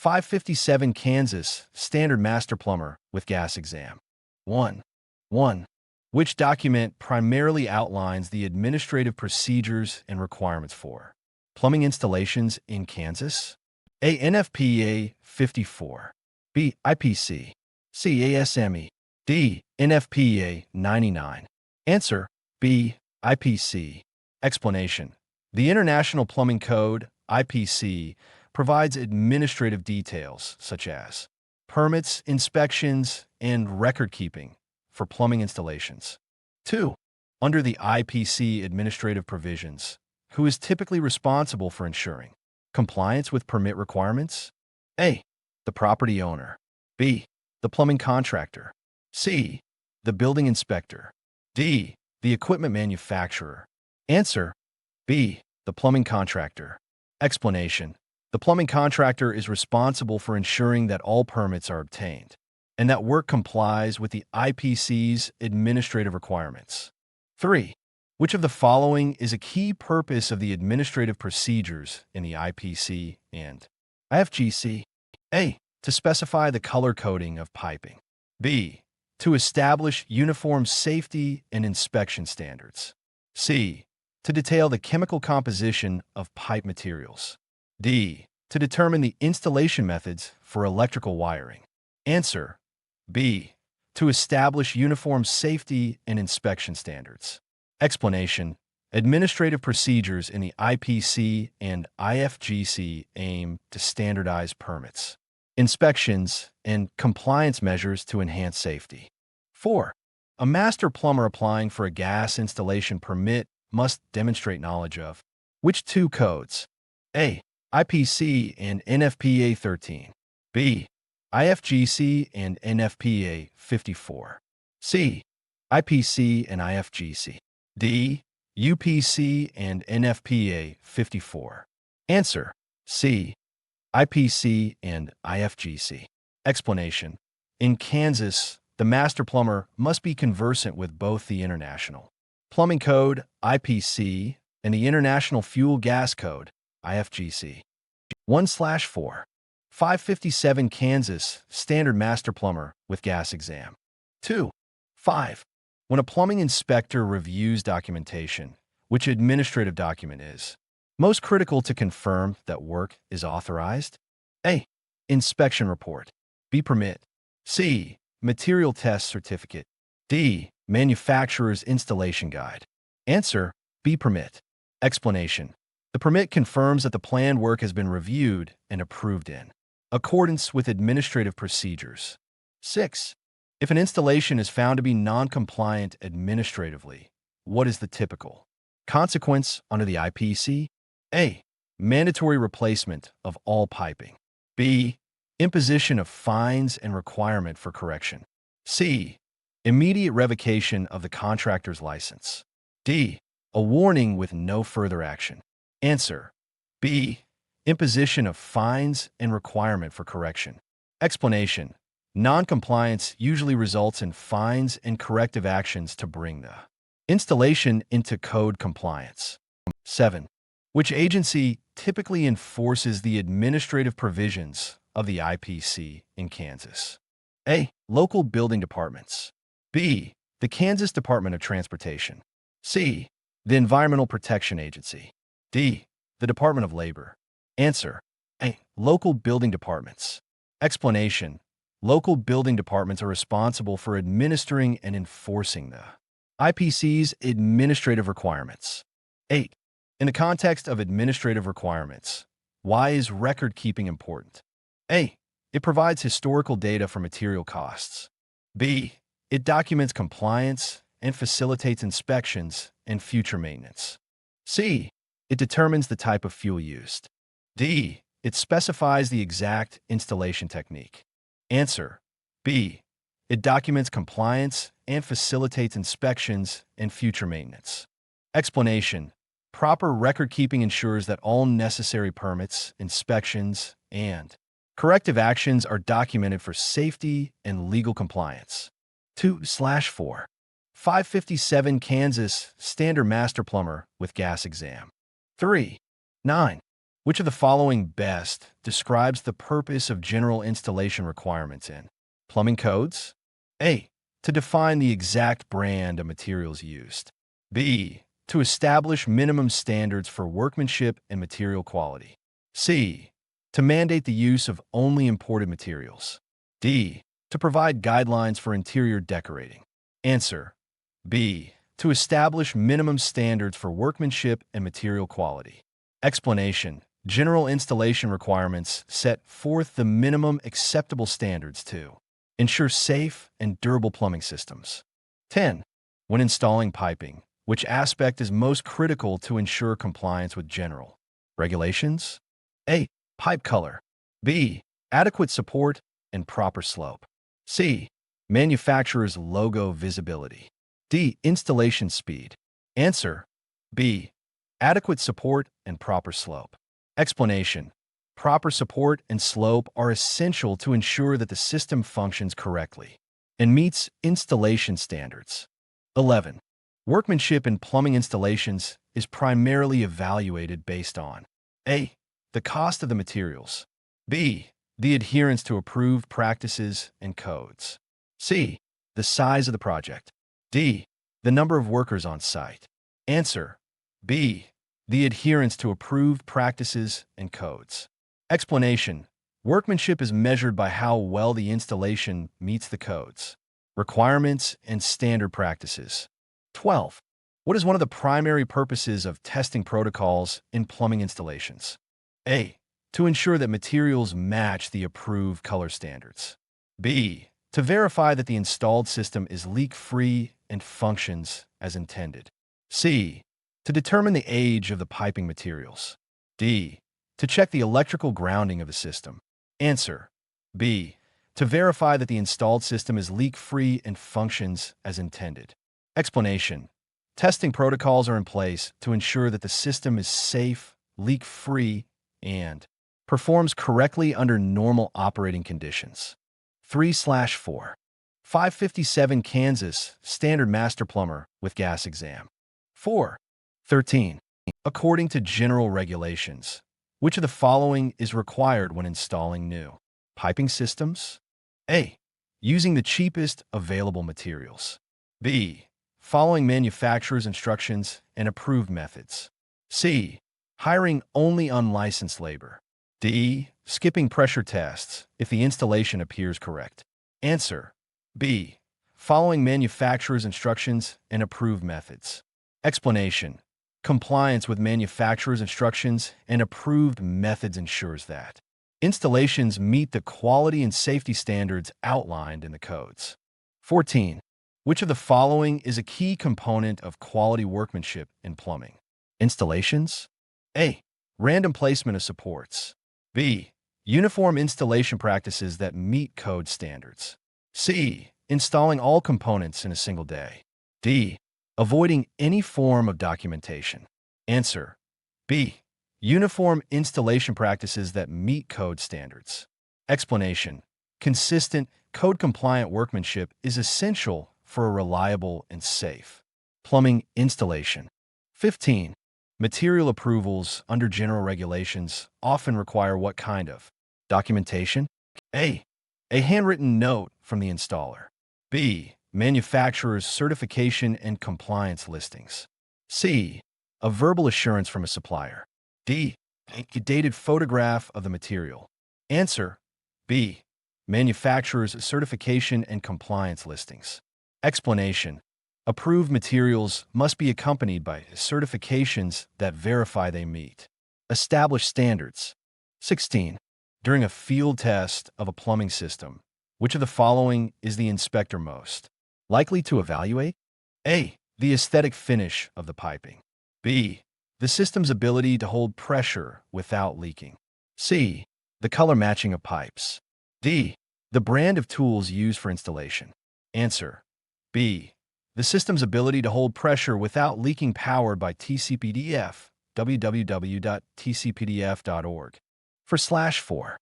557 Kansas Standard Master Plumber with Gas Exam. 1. Which document primarily outlines the administrative procedures and requirements for plumbing installations in Kansas? A. NFPA 54. B. IPC. C. ASME. D. NFPA 99. Answer: B. IPC. Explanation: the International Plumbing Code, IPC, provides administrative details such as permits, inspections, and record-keeping for plumbing installations. 2. Under the IPC administrative provisions, who is typically responsible for ensuring compliance with permit requirements? A. The property owner. B. The plumbing contractor. C. The building inspector. D. The equipment manufacturer. Answer: B. The plumbing contractor. Explanation: the plumbing contractor is responsible for ensuring that all permits are obtained and that work complies with the IPC's administrative requirements. 3. Which of the following is a key purpose of the administrative procedures in the IPC and IFGC? A. To specify the color coding of piping. B. To establish uniform safety and inspection standards. C. To detail the chemical composition of pipe materials. D. To determine the installation methods for electrical wiring. Answer: B. To establish uniform safety and inspection standards. Explanation: administrative procedures in the IPC and IFGC aim to standardize permits, inspections, and compliance measures to enhance safety. 4. A master plumber applying for a gas installation permit must demonstrate knowledge of which two codes? A. IPC and NFPA 13. B. IFGC and NFPA 54. C. IPC and IFGC. D. UPC and NFPA 54. Answer: C. IPC and IFGC. Explanation: in Kansas, the master plumber must be conversant with both the International Plumbing Code, IPC, and the International Fuel Gas Code, IFGC. 1/4. 557 Kansas Standard Master Plumber with Gas Exam. 2. 5. When a plumbing inspector reviews documentation, which administrative document is most critical to confirm that work is authorized? A. Inspection report. B. Permit. C. Material test certificate. D. Manufacturer's installation guide. Answer: B. Permit. Explanation: the permit confirms that the planned work has been reviewed and approved in accordance with administrative procedures. 6. If an installation is found to be non-compliant administratively, what is the typical consequence under the IPC? A. Mandatory replacement of all piping. B. Imposition of fines and requirement for correction. C. Immediate revocation of the contractor's license. D. A warning with no further action. Answer: B. Imposition of fines and requirement for correction. Explanation: non-compliance usually results in fines and corrective actions to bring the installation into code compliance. 7. Which agency typically enforces the administrative provisions of the IPC in Kansas? A. Local building departments. B. The Kansas Department of Transportation. C. The Environmental Protection Agency. D. The Department of Labor. Answer: A. Local building departments. Explanation: local building departments are responsible for administering and enforcing the IPC's administrative requirements. 8. In the context of administrative requirements, why is record-keeping important? A. It provides historical data for material costs. B. It documents compliance and facilitates inspections and future maintenance. C. It determines the type of fuel used. D. It specifies the exact installation technique. Answer: B. It documents compliance and facilitates inspections and future maintenance. Explanation: proper record-keeping ensures that all necessary permits, inspections, and corrective actions are documented for safety and legal compliance. 2/4. 557 Kansas Standard Master Plumber with Gas Exam. 3. 9. Which of the following best describes the purpose of general installation requirements in plumbing codes? A. To define the exact brand of materials used. B. To establish minimum standards for workmanship and material quality. C. To mandate the use of only imported materials. D. To provide guidelines for interior decorating. Answer: B. To establish minimum standards for workmanship and material quality. Explanation: General installation requirements set forth the minimum acceptable standards to ensure safe and durable plumbing systems. 10. When installing piping, which aspect is most critical to ensure compliance with general regulations? A. Pipe color. B. Adequate support and proper slope. C. Manufacturer's logo visibility. D. Installation speed. Answer: B. Adequate support and proper slope. Explanation: Proper support and slope are essential to ensure that the system functions correctly and meets installation standards. 11. Workmanship in plumbing installations is primarily evaluated based on A. The cost of the materials. B. The adherence to approved practices and codes. C. The size of the project. D. The number of workers on site. Answer: B. The adherence to approved practices and codes. Explanation: Workmanship is measured by how well the installation meets the codes, requirements, and standard practices. 12. What is one of the primary purposes of testing protocols in plumbing installations? A. To ensure that materials match the approved color standards. B. To verify that the installed system is leak-free and functions as intended. C. To determine the age of the piping materials. D. To check the electrical grounding of the system. Answer: B. To verify that the installed system is leak-free and functions as intended. Explanation: Testing protocols are in place to ensure that the system is safe, leak-free, and performs correctly under normal operating conditions. 3/4. 557 Kansas Standard Master Plumber with Gas Exam. 4. 13. According to general regulations, which of the following is required when installing new piping systems? A. Using the cheapest available materials. B. Following manufacturer's instructions and approved methods. C. Hiring only unlicensed labor. D. Skipping pressure tests if the installation appears correct. Answer: B. Following manufacturer's instructions and approved methods. Explanation: Compliance with manufacturer's instructions and approved methods ensures that installations meet the quality and safety standards outlined in the codes. 14. Which of the following is a key component of quality workmanship in plumbing installations? A. Random placement of supports. B. Uniform installation practices that meet code standards. C. Installing all components in a single day. D. Avoiding any form of documentation. Answer: B. Uniform installation practices that meet code standards. Explanation: Consistent, code-compliant workmanship is essential for a reliable and safe plumbing installation. 15. Material approvals under general regulations often require what kind of documentation? A. A handwritten note from the installer. B. Manufacturer's certification and compliance listings. C. A verbal assurance from a supplier. D. A dated photograph of the material. Answer: B. Manufacturer's certification and compliance listings. Explanation: Approved materials must be accompanied by certifications that verify they meet established standards. 16. During a field test of a plumbing system, which of the following is the inspector most likely to evaluate? A. The aesthetic finish of the piping. B. The system's ability to hold pressure without leaking. C. The color matching of pipes. D. The brand of tools used for installation. Answer: B. The system's ability to hold pressure without leaking, powered by TCPDF, www.tcpdf.org. 4/4.